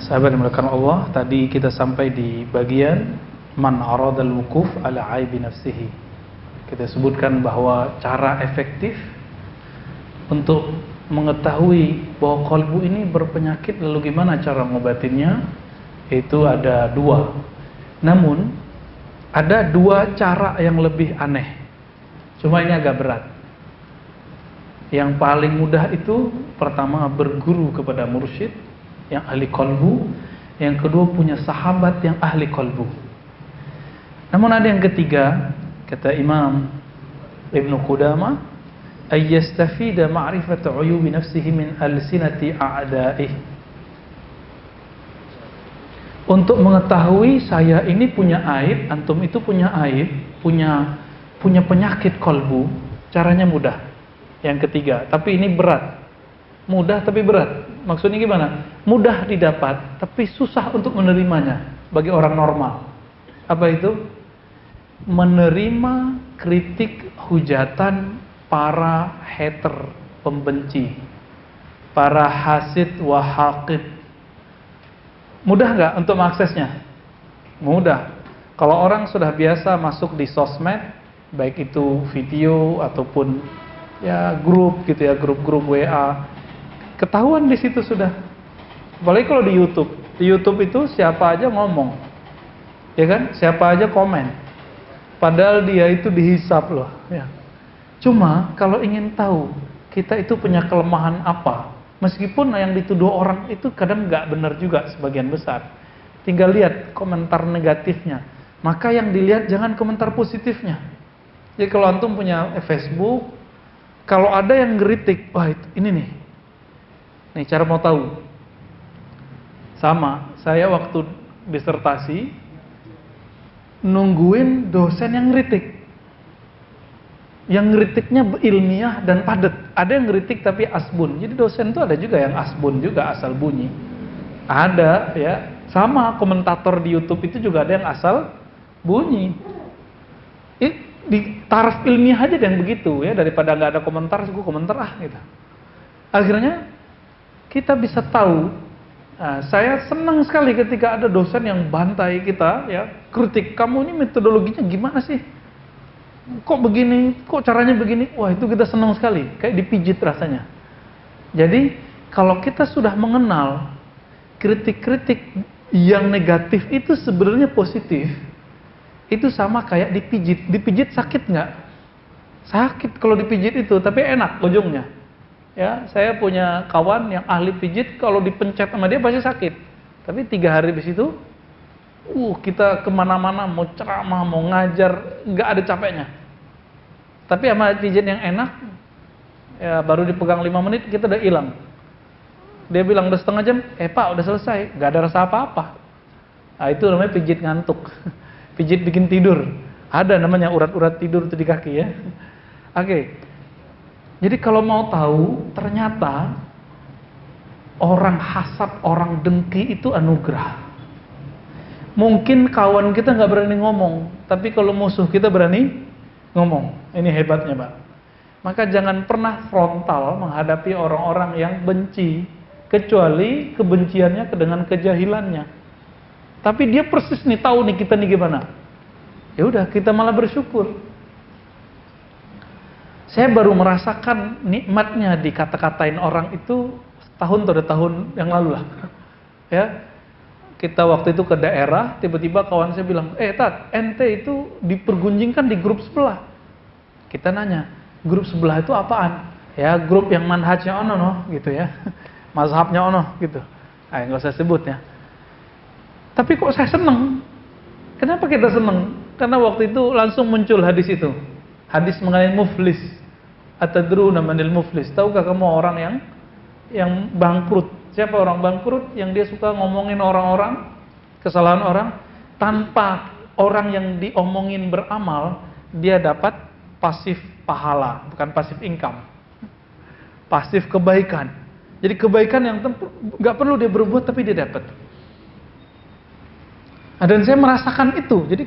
Sahabat yang dimuliakan Allah, tadi kita sampai di bagian man aradal wukuf ala aibi nafsihi. Kita sebutkan bahwa cara efektif untuk mengetahui bahwa kalbu ini berpenyakit, lalu gimana cara ngobatinnya, itu ada dua. Namun ada dua cara yang lebih aneh, cuma ini agak berat. Yang paling mudah itu pertama berguru kepada mursyid yang ahli kalbu, yang kedua punya sahabat yang ahli kalbu. Namun ada yang ketiga, kata Imam Ibnu Qudamah, ayyastafida ma'rifata uyubi nafsihi min alsinati a'da'ih. Untuk mengetahui saya ini punya aib, antum itu punya aib, punya penyakit kalbu, caranya mudah. Yang ketiga, tapi ini berat. Mudah tapi berat. Maksudnya gimana? Mudah didapat tapi susah untuk menerimanya bagi orang normal. Apa itu? Menerima kritik hujatan para hater, pembenci, para hasid wa haqid. Mudah nggak untuk mengaksesnya? Mudah. Kalau orang sudah biasa masuk di sosmed, baik itu video ataupun ya grup gitu ya, grup-grup WA, ketahuan di situ sudah. Apalagi kalau di YouTube. Di YouTube itu siapa aja ngomong, ya kan? Siapa aja komen. Padahal dia itu dihisap loh. Ya. Cuma kalau ingin tahu kita itu punya kelemahan apa, meskipun yang dituduh orang itu kadang nggak benar juga sebagian besar. Tinggal lihat komentar negatifnya. Maka yang dilihat jangan komentar positifnya. Jadi kalau antum punya Facebook, kalau ada yang ngeritik, wah ini nih. Nih cara mau tahu. Sama, saya waktu disertasi nungguin dosen yang ngeritik. Yang ngeritiknya ilmiah dan padat. Ada yang ngeritik tapi asbun. Jadi dosen itu ada juga yang asbun juga, asal bunyi. Ada ya, sama komentator di YouTube itu juga ada yang asal bunyi. Di taraf ilmiah aja yang begitu ya, daripada nggak ada komentar, gue komentar gitu. Akhirnya kita bisa tahu. Nah, saya senang sekali ketika ada dosen yang bantai kita ya, kritik, kamu ini metodologinya gimana sih? Kok begini? Kok caranya begini? Wah, itu kita senang sekali, kayak dipijit rasanya. Jadi kalau kita sudah mengenal kritik-kritik yang negatif itu sebenarnya positif, itu sama kayak dipijit. Dipijit sakit nggak? Sakit kalau dipijit itu, tapi enak ujungnya. Ya, saya punya kawan yang ahli pijit, kalau dipencet sama dia pasti sakit. Tapi 3 hari di situ, kita kemana-mana, mau ceramah, mau ngajar, nggak ada capeknya. Tapi sama pijit yang enak, ya baru dipegang 5 menit, kita udah hilang. Dia bilang udah setengah jam, Pak udah selesai, nggak ada rasa apa-apa. Nah, itu namanya pijit ngantuk. Pijit bikin tidur. Ada namanya urat-urat tidur itu di kaki ya. Oke. Jadi kalau mau tahu, ternyata orang hasad, orang dengki itu anugerah. Mungkin kawan kita nggak berani ngomong, tapi kalau musuh kita berani ngomong. Ini hebatnya, Pak. Maka jangan pernah frontal menghadapi orang-orang yang benci, kecuali kebenciannya dengan kejahilannya. Tapi dia persis nih tahu nih kita nih gimana. Ya udah, kita malah bersyukur. Saya baru merasakan nikmatnya dikata-katain orang itu tahun atau 2 tahun yang lalu lah. Ya, kita waktu itu ke daerah, tiba-tiba kawan saya bilang, Tat, ente itu dipergunjingkan di grup sebelah. Kita nanya, grup sebelah itu apaan? Ya, grup yang manhajnya ono gitu ya, mazhabnya ono gitu. Nggak usah sebut ya. Tapi kok saya seneng? Kenapa kita seneng? Karena waktu itu langsung muncul hadis itu. Hadis mengenai muflis. Atadruna manil muflis. Tahukah kamu orang yang bangkrut? Siapa orang bangkrut? Yang dia suka ngomongin orang-orang, kesalahan orang, tanpa orang yang diomongin beramal, dia dapat pasif pahala, bukan pasif income. Pasif kebaikan. Jadi kebaikan yang nggak perlu dia berbuat tapi dia dapat. Dan saya merasakan itu, jadi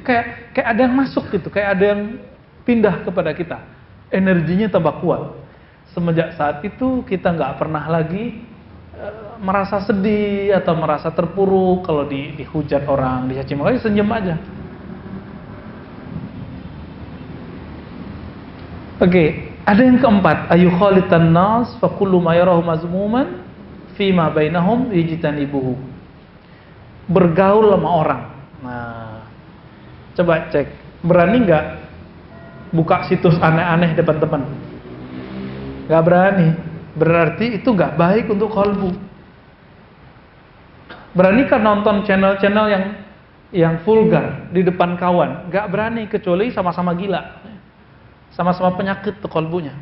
kayak ada yang masuk gitu, kayak ada yang pindah kepada kita, energinya tambah kuat. Semenjak saat itu kita nggak pernah lagi merasa sedih atau merasa terpuruk kalau dihujat orang, dicaci maki, senyum aja. Oke, ada yang keempat, ayu khalitan nas fa kullu ma yarahu mazmuman fi ma bainahum yajtanibuhu. Bergaul sama orang. Nah, coba cek, berani nggak buka situs aneh-aneh depan teman? Nggak berani. Berarti itu nggak baik untuk kolbu. Berani kan nonton channel-channel yang vulgar di depan kawan? Nggak berani, kecuali sama-sama gila, sama-sama penyakit tuh kolbunya.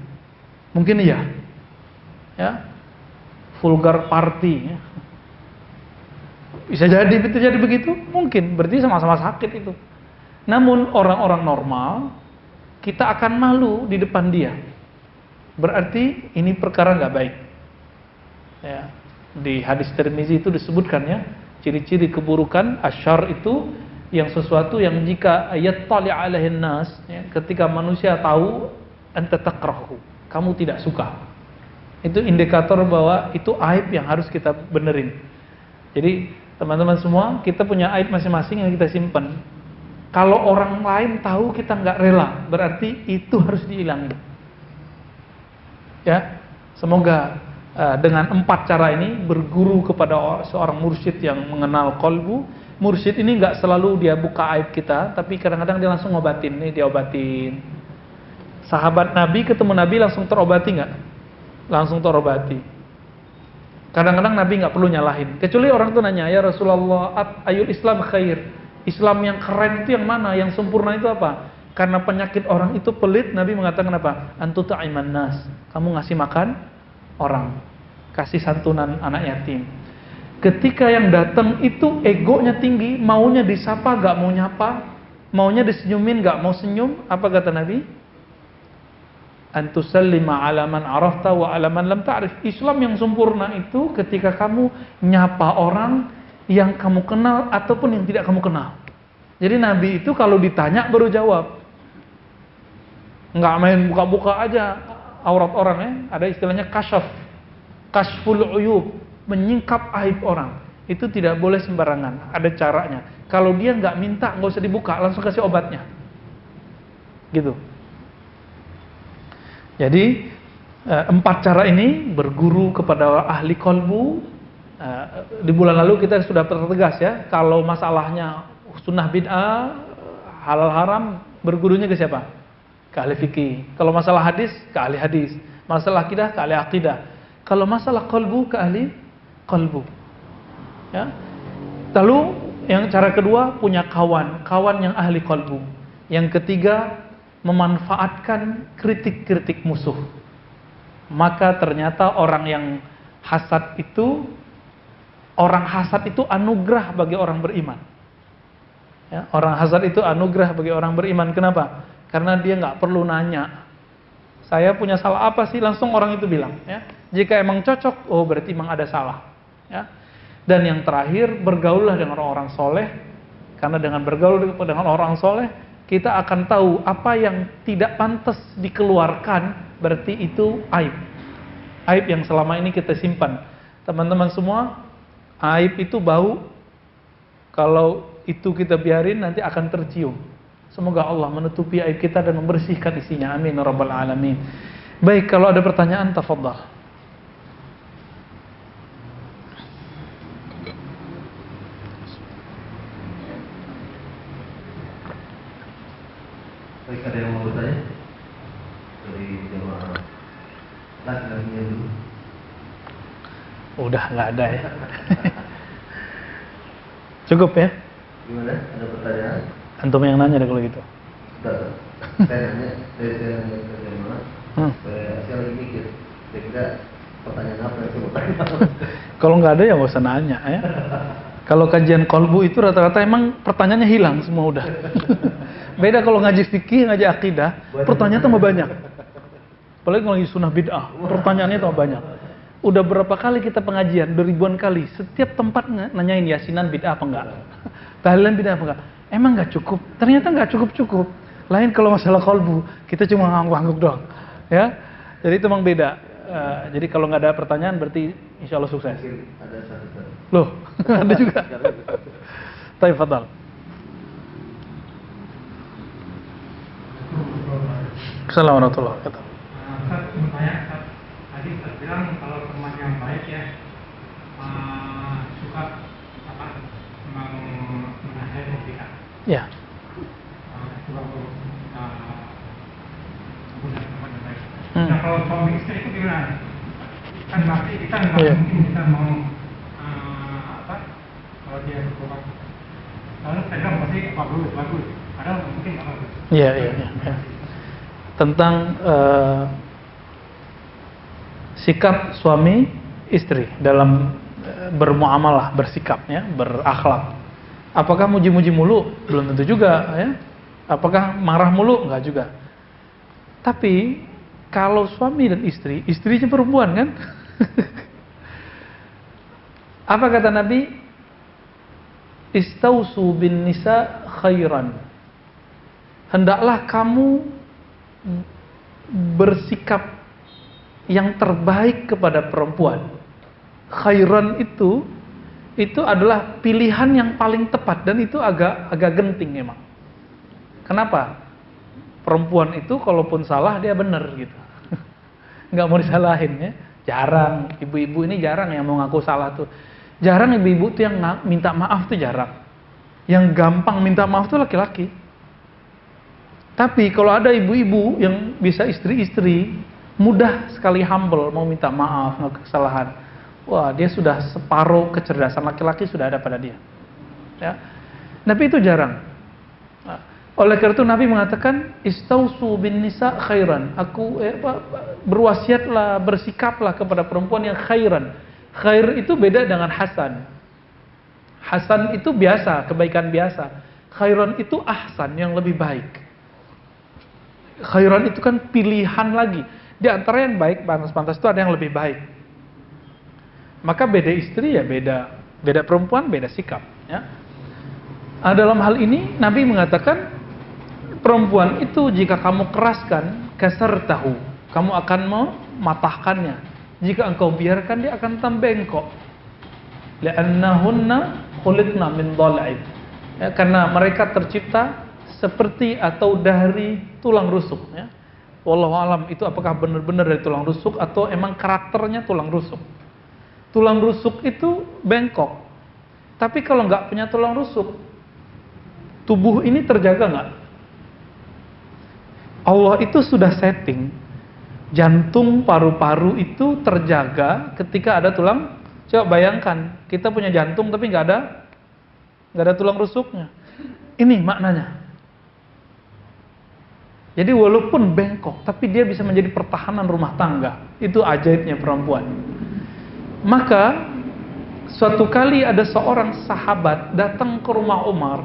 Mungkin iya, ya, vulgar party. Ya. Bisa jadi begitu, mungkin. Berarti sama-sama sakit itu. Namun orang-orang normal, kita akan malu di depan dia. Berarti ini perkara nggak baik. Ya. Di hadis Tirmizi itu disebutkan ya, ciri-ciri keburukan asyar itu yang sesuatu yang jika yattali alaihin nas, ya, ketika manusia tahu anta takrahu, kamu tidak suka. Itu indikator bahwa itu aib yang harus kita benerin. Jadi teman-teman semua, kita punya aib masing-masing yang kita simpan. Kalau orang lain tahu kita nggak rela, berarti itu harus dihilangin. Ya, semoga dengan 4 cara ini berguru kepada seorang mursyid yang mengenal kolbu. Mursyid ini nggak selalu dia buka aib kita, tapi kadang-kadang dia langsung ngobatin. Nih dia obatin. Sahabat Nabi ketemu Nabi langsung terobati nggak? Langsung terobati. Kadang-kadang Nabi nggak perlu nyalahin. Kecuali orang tuh nanya, ya Rasulullah, ayul Islam khair. Islam yang keren itu yang mana? Yang sempurna itu apa? Karena penyakit orang itu pelit, Nabi mengatakan apa? Antu ta'iman nas. Kamu ngasih makan orang, kasih santunan anak yatim. Ketika yang datang itu egonya tinggi, maunya disapa gak mau nyapa, maunya disenyumin gak mau senyum, apa kata Nabi? Antu sallima ala man arafta wa ala man lam ta'rif. Islam yang sempurna itu ketika kamu nyapa orang yang kamu kenal ataupun yang tidak kamu kenal. Jadi Nabi itu kalau ditanya baru jawab. Nggak main buka-buka aja aurat orang ya. Ada istilahnya kashful uyub, menyingkap aib orang. Itu tidak boleh sembarangan, ada caranya. Kalau dia nggak minta, nggak usah dibuka, langsung kasih obatnya. Gitu. Jadi 4 cara ini berguru kepada ahli kolbu. Di bulan lalu kita sudah pertegas ya, kalau masalahnya sunnah bid'ah, halal haram, bergurunya ke siapa? Ke ahli fikih. Kalau masalah hadis, ke ahli hadis. Masalah akidah, ke ahli akidah. Kalau masalah kolbu, ke ahli kolbu. Ya. Lalu yang cara kedua, punya kawan yang ahli kolbu. Yang ketiga, memanfaatkan kritik-kritik musuh. Maka ternyata orang hasad itu anugerah bagi orang beriman. Ya, orang hasad itu anugerah bagi orang beriman. Kenapa? Karena dia nggak perlu nanya, saya punya salah apa sih, langsung orang itu bilang. Ya. Jika emang cocok, oh berarti emang ada salah. Ya. Dan yang terakhir, bergaullah dengan orang soleh. Karena dengan bergaul dengan orang soleh, kita akan tahu apa yang tidak pantas dikeluarkan, berarti itu aib. Aib yang selama ini kita simpan. Teman-teman semua, aib itu bau. Kalau itu kita biarin, nanti akan tercium. Semoga Allah menutupi aib kita dan membersihkan isinya. Amin ya rabbal alamin. Baik, kalau ada pertanyaan, tafadhal. Baik, ada yang mau bertanya? Dari jemaah laki-lakinya dulu. Udah nggak ada ya. Cukup ya? Gimana? Ada pertanyaan? Antum yang nanya deh kalau gitu. Sudah. Saya nanya ke jemaah. Saya lagi mikir. Kira-kira pertanyaan apa yang saya mau tanya? Kalau nggak ada ya nggak usah nanya ya. Kalau kajian kolbu itu rata-rata emang pertanyaannya hilang semua udah. Beda kalau ngaji fikih, ngaji akidah, pertanyaan tambah banyak. Apalagi kalau ngaji sunnah bid'ah, pertanyaannya tambah banyak. Udah berapa kali kita pengajian, ribuan kali, setiap tempat nanyain yasinan bid'ah apa enggak, tahlilan bid'ah apa enggak. Emang nggak cukup? Ternyata nggak cukup. Lain kalau masalah kolbu, kita cuma ngangguk-ngangguk doang. Ya, jadi itu memang beda. Jadi kalau nggak ada pertanyaan berarti insya Allah sukses. Mungkin ada satu. Loh, ada juga. Taib fadal. Assalamualaikum warahmatullahi wabarakatuh. Ustaz, mau tanya, Ustaz. Tadi Ustaz bilang kalau teman yang baik ya suka menasihati kita. Ya. Suka punya teman yang baik. Nah, kalau suami istri itu gimana? Kan pasti kita nggak mungkin kita mau kalau dia berbuat lalu pegang pasti bagus. Padahal mungkin nggak bagus. Iya. Tentang sikap suami istri dalam bermuamalah, bersikap ya, berakhlak. Apakah muji-muji mulu? Belum tentu juga ya. Apakah marah mulu? Enggak juga. Tapi kalau suami dan istri, istrinya perempuan kan? Apa kata Nabi? Istausu bin nisa khairan. Hendaklah kamu bersikap yang terbaik kepada perempuan. Khairan itu adalah pilihan yang paling tepat dan itu agak genting memang. Kenapa? Perempuan itu kalaupun salah dia benar gitu. Nggak mau disalahin ya. Jarang ibu-ibu ini jarang yang mau ngaku salah tuh. Jarang ibu-ibu tuh yang minta maaf tuh jarang. Yang gampang minta maaf tuh laki-laki. Tapi kalau ada ibu-ibu yang bisa istri-istri, mudah sekali humble, mau minta maaf, ngaku kesalahan. Wah, dia sudah separuh kecerdasan laki-laki sudah ada pada dia. Ya. Tapi itu jarang. Nah, oleh karena itu Nabi mengatakan, Istausu bin nisa khairan. Berwasiatlah, bersikaplah kepada perempuan yang khairan. Khair itu beda dengan hasan. Hasan itu biasa, kebaikan biasa. Khairan itu ahsan, yang lebih baik. Khairan itu kan pilihan lagi. Di antara yang baik, pantas-pantas itu ada yang lebih baik. Maka beda istri ya beda perempuan beda sikap. Ya. Dalam hal ini Nabi mengatakan perempuan itu jika kamu keraskan kasartahu, kamu akan mematahkannya. Jika engkau biarkan dia akan tambengkok. Li'annahunna khuliqna min dhal'ib. Ya, karena mereka tercipta seperti atau dari tulang rusuk ya. Wallahu alam itu apakah benar-benar dari tulang rusuk atau emang karakternya tulang rusuk. Tulang rusuk itu bengkok. Tapi kalau nggak punya tulang rusuk, tubuh ini terjaga nggak? Allah itu sudah setting jantung, paru-paru itu terjaga ketika ada tulang. Coba bayangkan kita punya jantung tapi nggak ada tulang rusuknya. Ini maknanya. Jadi walaupun bengkok, tapi dia bisa menjadi pertahanan rumah tangga. Itu ajaibnya perempuan. Maka suatu kali ada seorang sahabat datang ke rumah Umar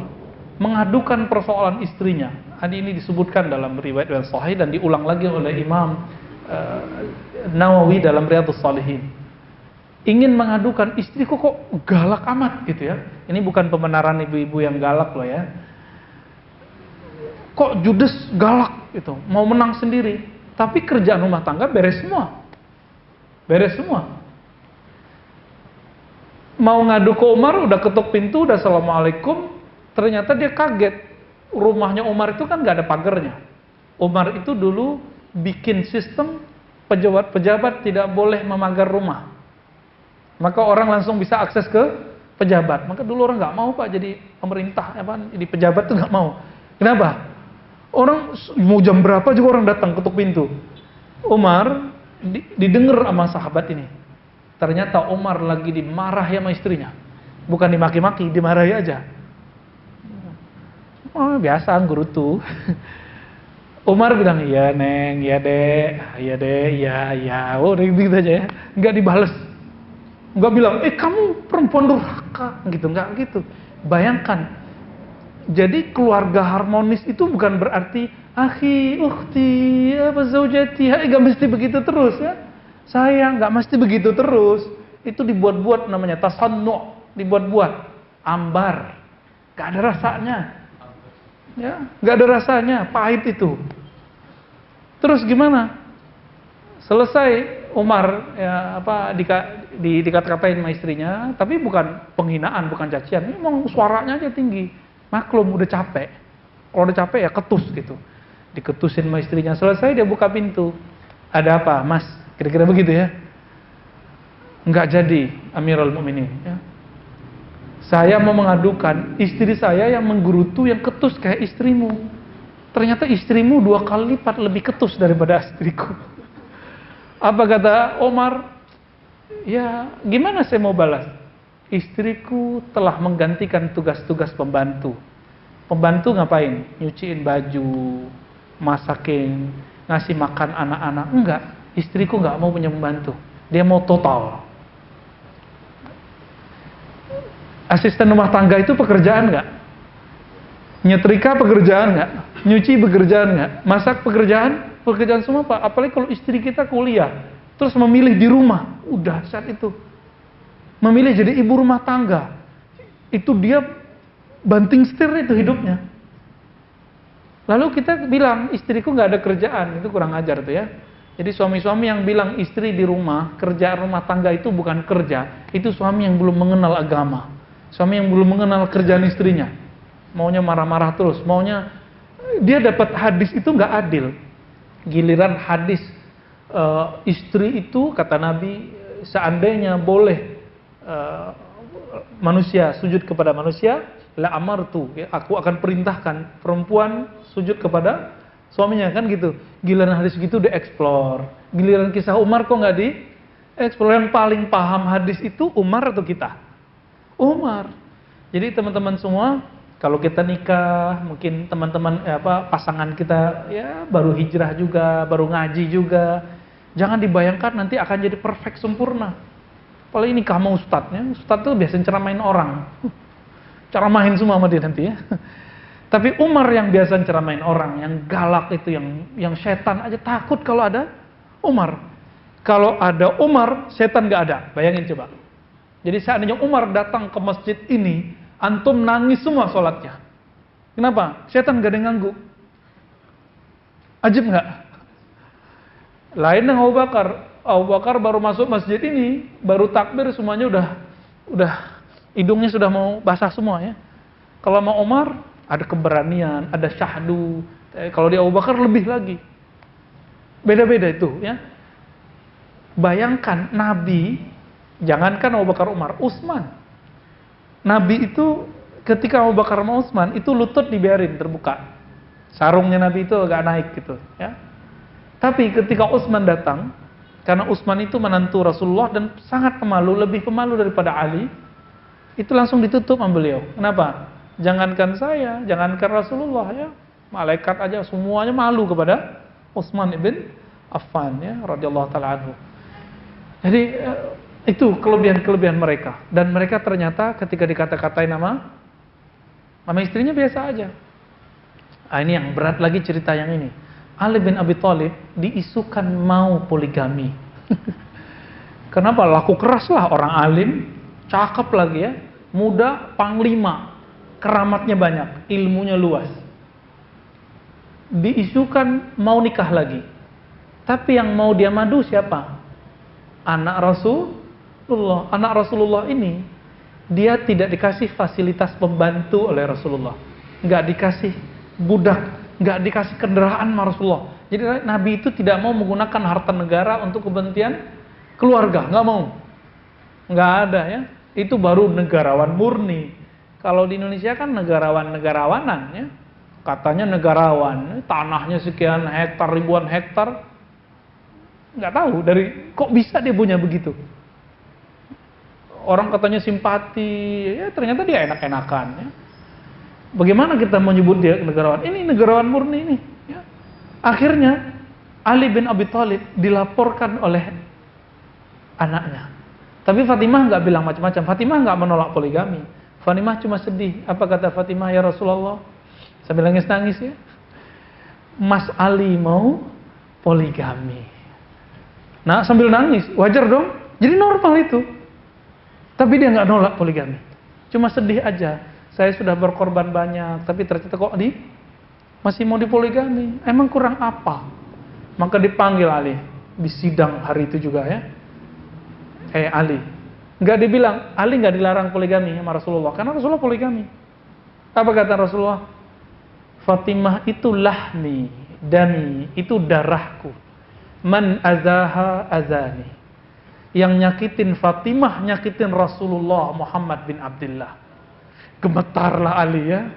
mengadukan persoalan istrinya. Ini disebutkan dalam riwayat yang sahih dan diulang lagi oleh Imam Nawawi dalam Riyadhus Shalihin. Ingin mengadukan istriku kok galak amat gitu ya. Ini bukan pembenaran ibu-ibu yang galak loh ya. Kok judes galak gitu, mau menang sendiri. Tapi kerjaan rumah tangga beres semua. Beres semua. Mau ngadu ke Umar, udah ketuk pintu, udah assalamualaikum. Ternyata dia kaget. Rumahnya Umar itu kan gak ada pagarnya. Umar itu dulu bikin sistem pejabat-pejabat tidak boleh memagar rumah. Maka orang langsung bisa akses ke pejabat. Maka dulu orang gak mau Pak jadi pemerintah, jadi pejabat tuh gak mau. Kenapa? Orang mau jam berapa juga orang datang ketuk pintu. Umar didengar sama sahabat ini. Ternyata Umar lagi dimarahi sama istrinya. Bukan dimaki-maki, dimarahi aja. Oh, biasa gurutu. Umar bilang, iya neng, iya dek, iya. Oh, gitu aja ya. Nggak dibales. Nggak bilang, kamu perempuan durhaka. Gitu, nggak gitu. Bayangkan. Jadi keluarga harmonis itu bukan berarti akhi, ukhti, zaujati, nggak mesti begitu terus ya. Sayang, nggak mesti begitu terus. Itu dibuat-buat namanya tasannu, dibuat-buat, ambar, nggak ada rasanya, ya, nggak ada rasanya, pahit itu. Terus gimana? Selesai Umar ya dikata-katain sama istrinya, tapi bukan penghinaan, bukan cacian. Ini emang suaranya aja tinggi. Maklum udah capek. Kalau udah capek ya ketus gitu. Diketusin sama istrinya. Selesai dia buka pintu. Ada apa, Mas? Kira-kira begitu ya. Enggak jadi, Amirul Mukminin ya. Saya mau mengadukan istri saya yang menggerutu, yang ketus kayak istrimu. Ternyata istrimu 2 kali lipat lebih ketus daripada istriku. Apa kata Omar? Ya, gimana saya mau balas? Istriku telah menggantikan tugas-tugas pembantu. Pembantu ngapain? Nyuciin baju, masakin, ngasih makan anak-anak. Enggak, istriku enggak mau punya pembantu. Dia mau total. Asisten rumah tangga itu pekerjaan enggak? Nyetrika pekerjaan enggak? Nyuci pekerjaan enggak? Masak pekerjaan? Pekerjaan semua Pak. Apalagi kalau istri kita kuliah, terus memilih di rumah, udah saat itu. Memilih jadi ibu rumah tangga, itu dia banting setir itu hidupnya. Lalu kita bilang, istriku nggak ada kerjaan, itu kurang ajar tuh ya. Jadi suami-suami yang bilang istri di rumah, kerjaan rumah tangga itu bukan kerja, itu suami yang belum mengenal agama. Suami yang belum mengenal kerjaan istrinya. Maunya marah-marah terus, maunya dia dapat hadis itu nggak adil. Giliran hadis istri itu kata Nabi, seandainya boleh manusia sujud kepada manusia, la amartu, ya, aku akan perintahkan perempuan sujud kepada suaminya, kan gitu. Giliran hadis gitu dieksplor. Giliran kisah Umar kok nggak dieksplor. Yang paling paham hadis itu Umar atau kita? Umar. Jadi teman-teman semua, kalau kita nikah, mungkin teman-teman pasangan kita ya baru hijrah juga, baru ngaji juga, jangan dibayangkan nanti akan jadi perfect sempurna. Apalagi nikah sama ustadznya, ustadz tuh biasanya ceramain orang, ceramain semua sama dia nanti ya. Tapi Umar yang biasa ceramain orang, yang galak itu, yang setan aja takut kalau ada Umar. Kalau ada Umar, setan nggak ada. Bayangin coba. Jadi seandainya Umar datang ke masjid ini, antum nangis semua sholatnya. Kenapa? Setan gak ada yang ganggu. Ajib nggak? Lain dengan Abu Bakar. Abu Bakar baru masuk masjid ini, baru takbir semuanya udah hidungnya sudah mau basah semua ya. Kalau mau Umar ada keberanian, ada syahdu. Kalau di Abu Bakar lebih lagi. Beda-beda itu ya. Bayangkan Nabi, jangankan Abu Bakar, Umar, Utsman. Nabi itu ketika Abu Bakar sama Utsman itu lutut dibiarin terbuka. Sarungnya Nabi itu agak naik gitu ya. Tapi ketika Utsman datang, karena Utsman itu menantu Rasulullah dan sangat pemalu, lebih pemalu daripada Ali, itu langsung ditutup sama beliau. Kenapa? Jangankan saya, jangankan Rasulullah ya, malaikat aja semuanya malu kepada Utsman ibn Affan ya, radhiyallahu taala anhu. Jadi itu kelebihan-kelebihan mereka, dan mereka ternyata ketika dikata-katain nama istrinya biasa aja. Ini yang berat lagi cerita yang ini. Ali bin Abi Thalib diisukan mau poligami. Kenapa? Laku keras lah, orang alim, cakep lagi ya, muda, panglima, keramatnya banyak, ilmunya luas. Diisukan mau nikah lagi. Tapi yang mau dia madu siapa? Anak Rasulullah. Anak Rasulullah ini dia tidak dikasih fasilitas pembantu oleh Rasulullah, nggak dikasih budak, nggak dikasih kendaraan sama Rasulullah. Jadi Nabi itu tidak mau menggunakan harta negara untuk kepentingan keluarga, nggak mau, nggak ada ya. Itu baru negarawan murni. Kalau di Indonesia kan negarawanan ya, katanya negarawan, tanahnya sekian hektar, ribuan hektar, nggak tahu kok bisa dia punya begitu. Orang katanya simpati, ya ternyata dia enak-enakan ya. Bagaimana kita menyebut dia negarawan? Ini negarawan murni ini ya. Akhirnya Ali bin Abi Thalib dilaporkan oleh anaknya. Tapi Fatimah nggak bilang macam-macam. Fatimah nggak menolak poligami. Fatimah cuma sedih. Apa kata Fatimah? Ya Rasulullah, sambil nangis-nangis ya, Mas Ali mau poligami. Nah sambil nangis, wajar dong. Jadi normal itu. Tapi dia nggak nolak poligami. Cuma sedih aja. Saya sudah berkorban banyak, tapi ternyata kok masih mau dipoligami. Emang kurang apa? Maka dipanggil Ali. di sidang hari itu juga ya. Ali. Nggak dibilang, Ali nggak dilarang poligami sama Rasulullah, karena Rasulullah poligami. Apa kata Rasulullah? Fatimah itu lahmi, dami, itu darahku. Man azaha azani. Yang nyakitin Fatimah, nyakitin Rasulullah Muhammad bin Abdullah. Gemetarlah Ali ya.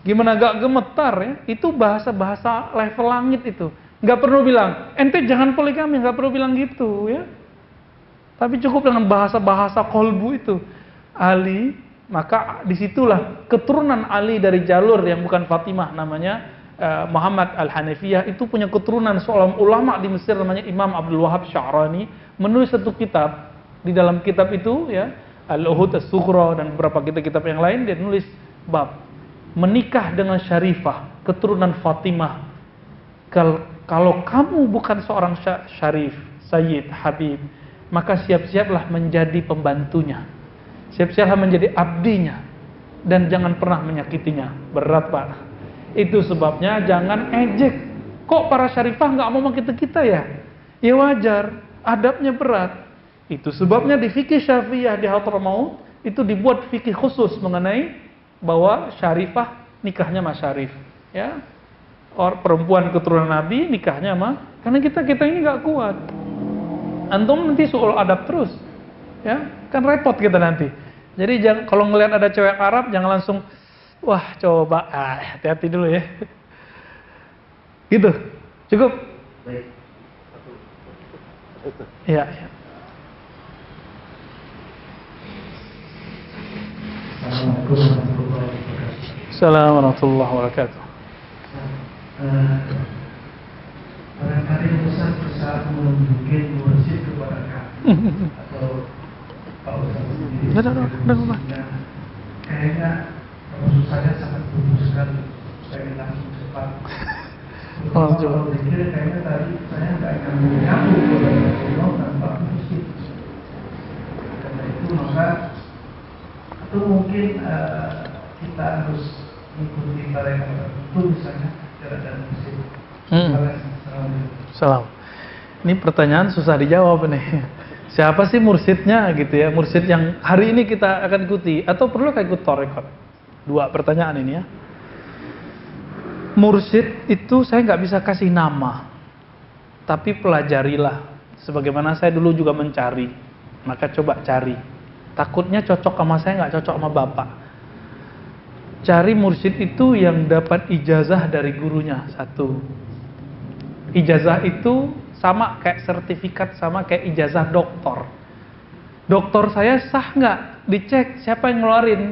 Gimana gak gemetar ya? Itu bahasa-bahasa level langit itu. Gak perlu bilang, ente jangan poligami, gak perlu bilang gitu ya. Tapi cukup dengan bahasa-bahasa kolbu itu. Ali, maka disitulah keturunan Ali dari jalur yang bukan Fatimah, namanya Muhammad Al-Hanafiyah, itu punya keturunan seorang ulama di Mesir namanya Imam Abdul Wahab Sya'rani, menulis satu kitab. Di dalam kitab itu ya, Al-Uhud As-Sughra dan beberapa kitab-kitab yang lain, dia nulis bab menikah dengan Syarifah, keturunan Fatimah. Kalau kamu bukan seorang Syarif, Sayyid, Habib, maka siap-siaplah menjadi pembantunya, siap-siaplah menjadi abdinya, dan jangan pernah menyakitinya. Berat Pak. Itu sebabnya jangan ejek. Kok para Syarifah nggak mau kita ya? Ya wajar, adabnya berat. Itu sebabnya di fikih Syafi'iyah di Hadramaut itu dibuat fikih khusus mengenai bahwa Syarifah nikahnya sama Syarif, ya. Perempuan keturunan Nabi nikahnya sama, karena kita ini nggak kuat. Antum nanti soal adab terus, ya, kan repot kita nanti. Jadi kalau ngelihat ada cewek Arab jangan langsung, wah coba, hati-hati dulu ya. Gitu, cukup. Baik. Ya. Assalamualaikum warahmatullahi wabarakatuh. Barangkali Ustaz bisa menunjukin mursyid kepada kami atau Pak Ustaz sendiri. Kayaknya maksud saya sangat bagus sekali, pengen langsung cepat. Kalau pikir kayaknya tadi saya nggak nyambung kepada Rasulullah tanpa mursyid. Karena itu maka itu mungkin kita harus mengikuti mereka tertentu misalnya dan mursyid. Salam. Ini pertanyaan susah dijawab nih. Siapa sih mursyidnya gitu ya? Mursyid yang hari ini kita akan ikuti atau perlu ikut tarekat? Dua pertanyaan ini ya. Mursyid itu saya nggak bisa kasih nama, tapi pelajarilah. Sebagaimana saya dulu juga mencari, maka coba cari. Takutnya cocok sama saya, nggak cocok sama bapak. Cari mursyid itu yang dapat ijazah dari gurunya, satu. Ijazah itu sama kayak sertifikat, sama kayak ijazah doktor. Doktor saya sah nggak? Dicek siapa yang ngeluarin.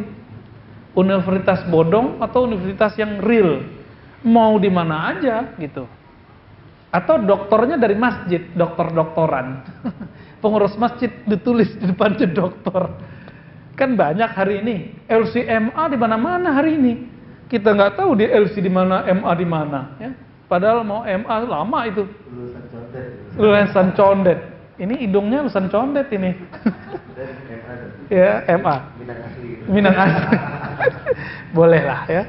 Universitas bodong atau universitas yang real. Mau di mana aja gitu. Atau doktornya dari masjid, doktor-doktoran. Pengurus masjid ditulis di depannya doktor. Kan banyak hari ini LCMA di mana-mana hari ini. Kita nggak tahu di LC di mana, MA di mana ya. Padahal mau MA lama itu. Lulusan condet. Lulusan condet. Ini hidungnya lulusan condet ini. Dan MA. Ya, MA. Minang asli. Minang asli. Boleh lah ya.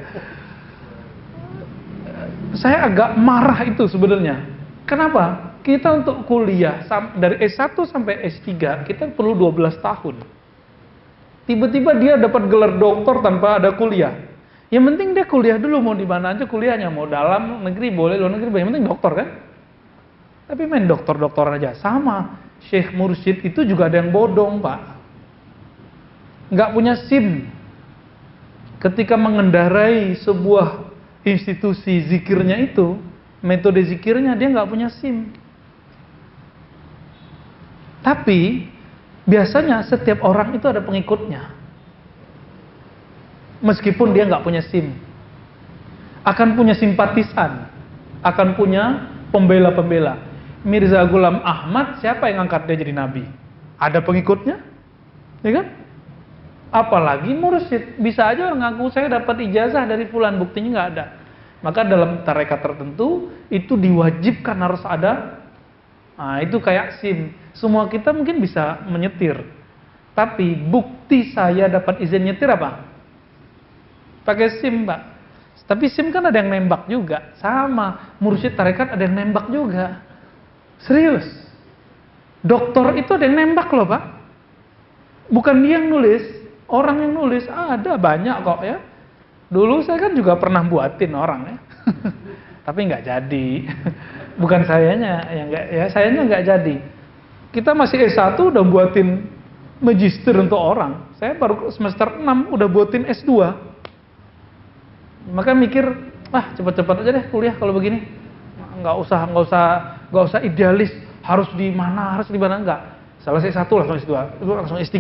Saya agak marah itu sebenarnya. Kenapa? Kita untuk kuliah dari S1 sampai S3 kita perlu 12 tahun. Tiba-tiba dia dapat gelar doktor tanpa ada kuliah. Yang penting dia kuliah dulu, mau di mana aja kuliahnya, mau dalam negeri boleh, luar negeri boleh, yang penting dokter kan. Tapi main dokter-dokter aja sama. Syekh mursyid itu juga ada yang bodong Pak, nggak punya SIM. Ketika mengendarai sebuah institusi zikirnya itu, metode zikirnya dia nggak punya SIM. Tapi biasanya setiap orang itu ada pengikutnya. Meskipun dia nggak punya SIM, akan punya simpatisan, akan punya pembela-pembela. Mirza Ghulam Ahmad, siapa yang angkat dia jadi nabi? Ada pengikutnya, ya kan? Apalagi mursyid, bisa aja orang ngaku saya dapat ijazah dari fulan, buktinya nggak ada. Maka dalam tarekat tertentu itu diwajibkan harus ada. Nah, itu kayak SIM. Semua kita mungkin bisa menyetir, tapi bukti saya dapat izin nyetir apa? Pakai SIM Pak. Tapi SIM kan ada yang nembak juga. Sama, mursyid tarekat ada yang nembak juga. Serius. Dokter itu ada yang nembak loh Pak. Bukan dia yang nulis, orang yang nulis. Ada banyak kok ya. Dulu saya kan juga pernah buatin orang ya. Tapi nggak jadi. Bukan sayanya yang nggak, ya sayanya nggak jadi. Kita masih S1 udah buatin magister untuk orang. Saya baru semester 6 udah buatin S2. Maka mikir, cepet-cepet aja deh kuliah kalau begini. Nggak usah idealis, harus di mana enggak. Selesai S1 langsung S2, langsung S3.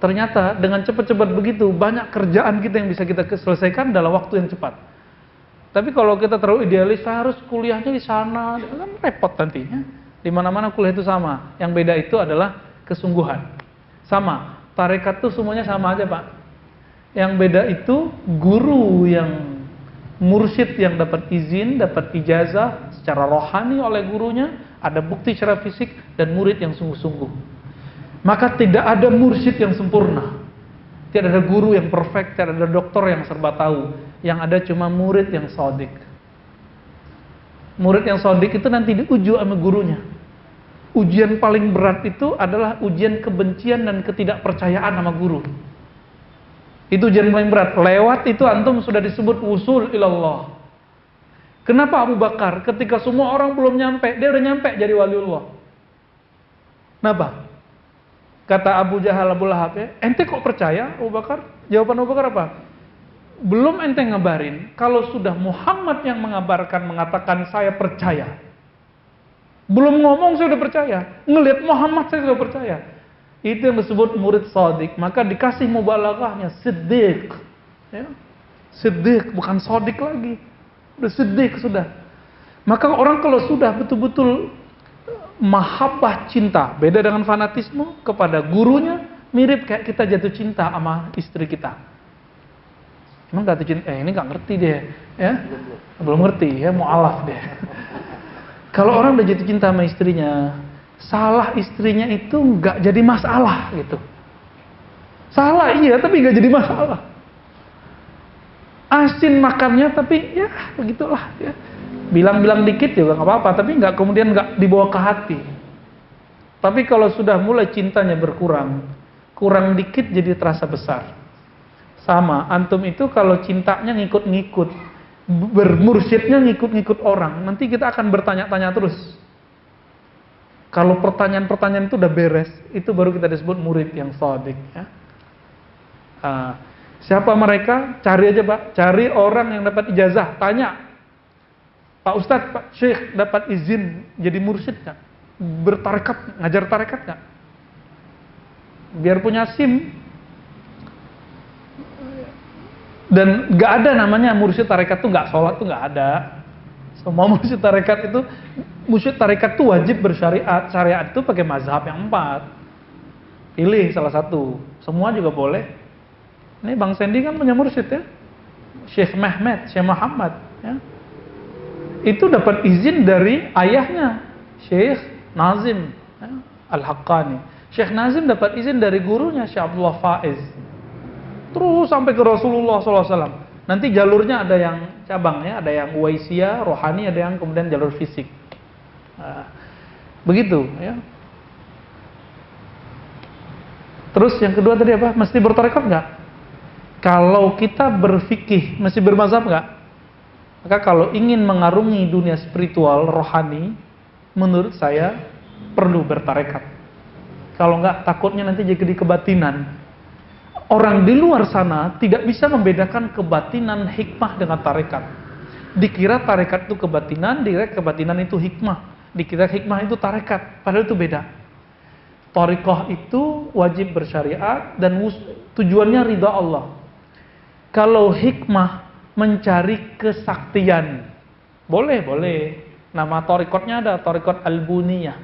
Ternyata dengan cepat-cepat begitu banyak kerjaan kita yang bisa kita selesaikan dalam waktu yang cepat. Tapi kalau kita terlalu idealis, saya harus kuliahnya di sana, kan repot nantinya. Di mana-mana kuliah itu sama. Yang beda itu adalah kesungguhan. Sama, tarekat itu semuanya sama aja Pak. Yang beda itu guru yang mursyid yang dapat izin, dapat ijazah secara rohani oleh gurunya, ada bukti secara fisik, dan murid yang sungguh-sungguh. Maka tidak ada mursyid yang sempurna. Tidak ada guru yang perfect, tidak ada dokter yang serba tahu. Yang ada cuma murid yang shadiq. Murid yang shadiq itu nanti diuji sama gurunya. Ujian paling berat itu adalah ujian kebencian dan ketidakpercayaan sama guru. Itu ujian paling berat. Lewat itu antum sudah disebut wusul ilallah. Kenapa Abu Bakar ketika semua orang belum nyampe, dia udah nyampe jadi waliullah? Kenapa? Kata Abu Jahal, Abu Lahab, ya, ente kok percaya Abu Bakar? Jawaban Abu Bakar apa? Belum ente ngabarin, kalau sudah Muhammad yang mengabarkan, mengatakan saya percaya. Belum ngomong saya udah percaya. Ngelihat Muhammad saya sudah percaya. Itu yang disebut murid shadiq. Maka dikasih mubalaghahnya siddiq. Ya. Siddiq, bukan shadiq lagi. Udah siddiq sudah. Maka orang kalau sudah betul-betul mahabbah cinta, beda dengan fanatisme kepada gurunya, mirip kayak kita jatuh cinta sama istri kita. Emang jatuh cinta? Ini nggak ngerti deh, ya? Belum ngerti, ya mu'alaf deh. Kalau orang udah jatuh cinta sama istrinya, salah istrinya itu nggak jadi masalah gitu. Salah iya, tapi nggak jadi masalah. Asin makannya, tapi ya begitulah. Ya. Bilang-bilang dikit juga nggak apa-apa, tapi nggak kemudian nggak dibawa ke hati. Tapi kalau sudah mulai cintanya berkurang, kurang dikit jadi terasa besar. Sama, antum itu kalau cintanya ngikut-ngikut, bermursyidnya ngikut-ngikut orang, nanti kita akan bertanya-tanya terus. Kalau pertanyaan-pertanyaan itu udah beres, itu baru kita disebut murid yang shadiq. Ya. Siapa mereka? Cari aja Pak, cari orang yang dapat ijazah, tanya. Pak Ustadz, Pak Syekh dapat izin jadi mursyid nggak? Bertarekat, ngajar tarekat nggak? Biar punya SIM. Dan nggak ada namanya mursyid tarekat tuh nggak sholat tuh nggak ada. Semua mursyid tarekat itu wajib bersyariat. Syariat itu pakai mazhab yang 4. Pilih salah satu. Semua juga boleh. Ini Bang Sandy kan punya mursyid ya. Syekh Mehmet, Syekh Muhammad. Ya. Itu dapat izin dari ayahnya, Syekh Nazim ya, Al-Haqqani. Syekh Nazim dapat izin dari gurunya, Syekh Abdullah Faiz. Terus sampai ke Rasulullah SAW. Nanti jalurnya ada yang cabang ya, ada yang Uwaisiyah, rohani, ada yang kemudian jalur fisik. Nah, begitu ya. Terus yang kedua tadi apa? Mesti bertarekat nggak? Kalau kita berfikih, mesti bermazhab nggak? Maka kalau ingin mengarungi dunia spiritual, rohani, menurut saya perlu bertarekat. Kalau nggak, takutnya nanti jadi kebatinan. Orang di luar sana tidak bisa membedakan kebatinan hikmah dengan tarekat. Dikira tarekat itu kebatinan, dikira kebatinan itu hikmah. Dikira hikmah itu tarekat, padahal itu beda. Thariqah itu wajib bersyariat dan tujuannya ridha Allah. Kalau hikmah mencari kesaktian, boleh. Nama thariqatnya ada, thariqat Al-Buniyah.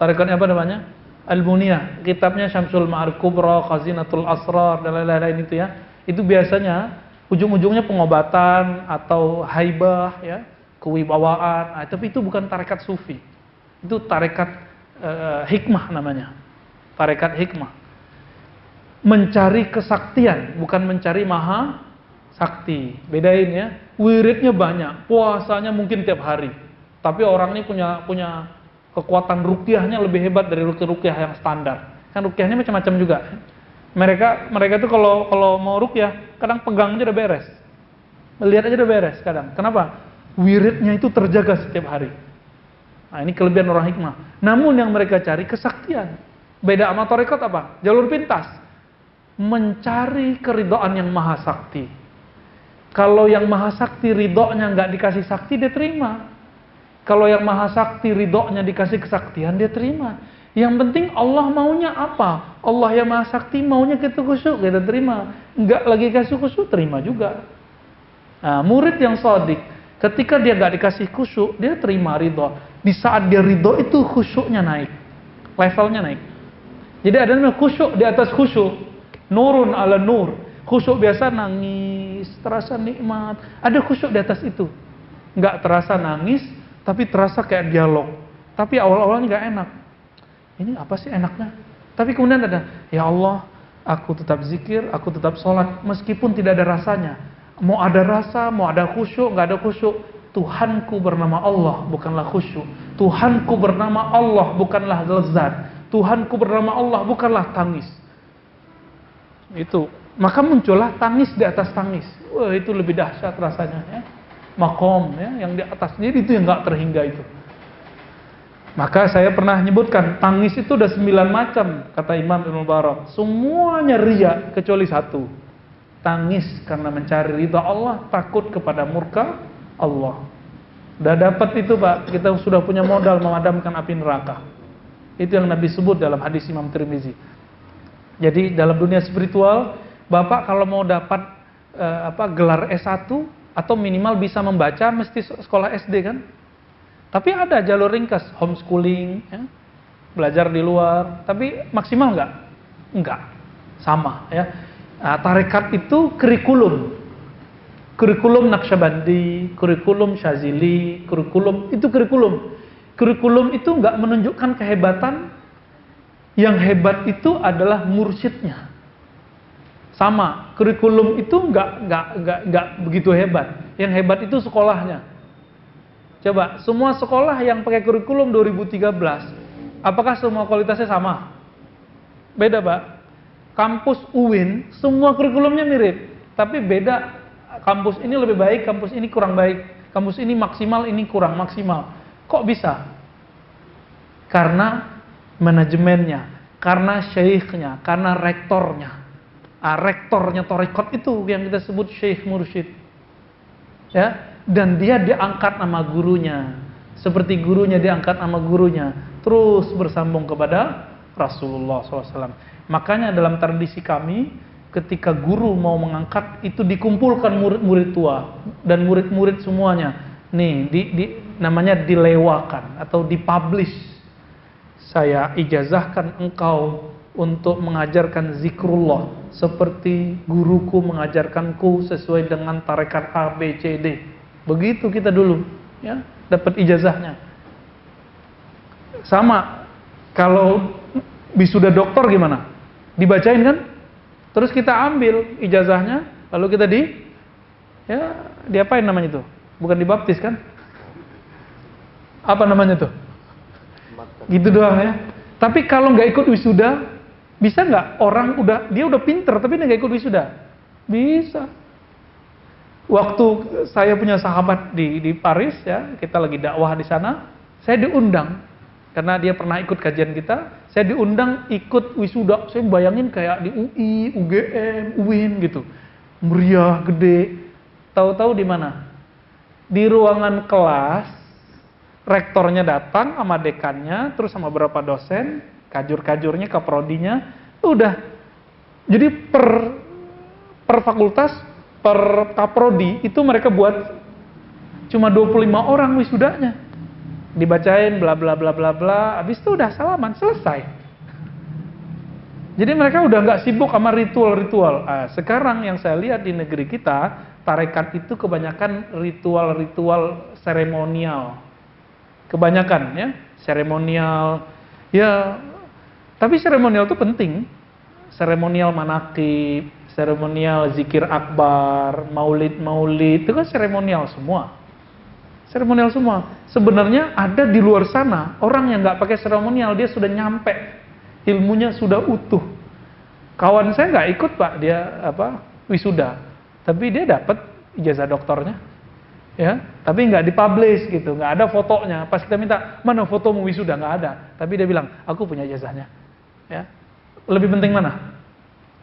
Thariqatnya apa namanya? Al-Buniyah. Kitabnya Syamsul Ma'arif Kubra, Khazinatul Asrar, dan lain-lain itu ya. Itu biasanya ujung-ujungnya pengobatan atau haibah ya, kewibawaan. Tapi itu bukan tarekat sufi. Itu tarekat hikmah namanya. Tarekat hikmah. Mencari kesaktian, bukan mencari maha sakti. Bedain ya. Wiridnya banyak, puasanya mungkin tiap hari. tapi orang ini punya kekuatan ruqyahnya lebih hebat dari ruqyah yang standar. Kan ruqyahnya macam-macam juga. Mereka tuh kalau mau ruqyah kadang pegang aja udah beres. Melihat aja udah beres kadang. Kenapa? Wiridnya itu terjaga setiap hari. Nah, ini kelebihan orang hikmah. Namun yang mereka cari kesaktian. Beda sama tarekat apa? Jalur pintas. Mencari keridhaan yang maha sakti. Kalau yang maha sakti ridhonya nggak dikasih sakti, dia terima. Kalau yang maha sakti ridhonya dikasih kesaktian, dia terima. Yang penting Allah maunya apa? Allah yang maha sakti maunya kita khusyuk, kita terima. Nggak lagi kasih khusyuk, terima juga. Nah, murid yang shadiq, ketika dia nggak dikasih khusyuk, dia terima ridho. Di saat dia ridho itu khusyuknya naik, levelnya naik. Jadi ada namanya khusyuk di atas khusyuk, nurun ala nur. Khusyuk biasa nangis, terasa nikmat. Ada khusyuk di atas itu, nggak terasa nangis, tapi terasa kayak dialog. Tapi awal-awalnya nggak enak. Ini apa sih enaknya? Tapi kemudian ada, ya Allah, aku tetap zikir, aku tetap sholat, meskipun tidak ada rasanya. Mau ada rasa, mau ada khusyuk, nggak ada khusyuk. Tuhanku bernama Allah, bukanlah khusyuk. Tuhanku bernama Allah, bukanlah lezat. Tuhanku bernama Allah, bukanlah tangis. Itu. Maka muncullah tangis di atas tangis. Wah, itu lebih dahsyat rasanya. Ya. Makom, ya, yang di atas. Jadi itu yang nggak terhingga itu. Maka saya pernah menyebutkan, tangis itu ada 9 macam, kata Imam Ibnu Mubarak. Semuanya riya, kecuali satu. Tangis karena mencari ridha Allah, takut kepada murka Allah. Udah dapat itu Pak, kita sudah punya modal memadamkan api neraka. Itu yang Nabi sebut dalam hadis Imam Tirmizi. Jadi dalam dunia spiritual, Bapak kalau mau dapat gelar S1 atau minimal bisa membaca, mesti sekolah SD kan? Tapi ada jalur ringkas, homeschooling, ya, belajar di luar. Tapi maksimal nggak? Nggak, sama. Ya. Nah, tarekat itu kurikulum Naqsyabandi, kurikulum Syazili, kurikulum itu nggak menunjukkan kehebatan. Yang hebat itu adalah mursyidnya. Sama, kurikulum itu nggak begitu hebat. Yang hebat itu sekolahnya. Coba, semua sekolah yang pakai kurikulum 2013, apakah semua kualitasnya sama? Beda, Pak. Kampus UIN, semua kurikulumnya mirip, tapi beda. Kampus ini lebih baik, kampus ini kurang baik. Kampus ini maksimal, ini kurang maksimal. Kok bisa? Karena manajemennya, karena syekhnya, karena rektornya. Rektornya tarekat itu yang kita sebut syekh mursyid. Ya. Dan dia diangkat nama gurunya, seperti gurunya diangkat nama gurunya, terus bersambung kepada Rasulullah SAW. Makanya dalam tradisi kami, ketika guru mau mengangkat, itu dikumpulkan murid-murid tua dan murid-murid semuanya. Nih, namanya dilewakan atau dipublish. Saya ijazahkan engkau untuk mengajarkan zikrullah seperti guruku mengajarkanku sesuai dengan tarekat A, B, C, D. Begitu kita dulu, ya, dapat ijazahnya. Sama, kalau wisuda doktor gimana? Dibacain kan? Terus kita ambil ijazahnya, lalu kita diapain namanya itu? Bukan dibaptis kan? Apa namanya tuh? Gitu doang ya. Tapi kalau nggak ikut wisuda, bisa nggak? Orang dia udah pinter, tapi nggak ikut wisuda? Bisa. Waktu saya punya sahabat di Paris, ya, kita lagi dakwah di sana, saya diundang karena dia pernah ikut kajian kita. Saya diundang ikut wisuda. Saya bayangin kayak di UI, UGM, UIN gitu, meriah, gede. Tahu-tahu di mana? Di ruangan kelas, rektornya datang sama dekannya, terus sama beberapa dosen, kajur-kajurnya, kaprodinya, udah. Jadi per fakultas, per kaprodi itu mereka buat cuma 25 orang wisudanya. Dibacain bla bla bla bla bla, habis itu udah salaman, selesai. Jadi mereka udah nggak sibuk sama ritual-ritual. Sekarang yang saya lihat di negeri kita, tarekat itu kebanyakan ritual-ritual seremonial. Kebanyakan ya, seremonial. Ya, tapi seremonial itu penting. Seremonial manaqib, seremonial zikir akbar, maulid, itu kan seremonial semua. seremonial semua. Sebenarnya ada di luar sana orang yang nggak pakai seremonial, dia sudah nyampe, ilmunya sudah utuh. Kawan saya nggak ikut Pak, dia wisuda, tapi dia dapat ijazah doktornya, ya. Tapi nggak dipublish gitu, nggak ada fotonya. Pas kita minta mana fotomu wisuda, nggak ada. Tapi dia bilang aku punya ijazahnya, ya. Lebih penting mana?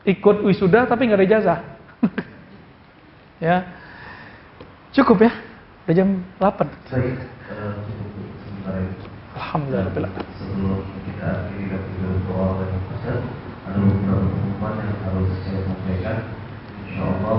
Ikut wisuda tapi nggak ada ijazah. Ya, cukup ya. Udah jam 8. Baik, cukup sebentar ini. Alhamdulillah. Sebelum kita akhiri video doa dan puasa, ada beberapa pengumuman yang harus saya sampaikan. Insyaallah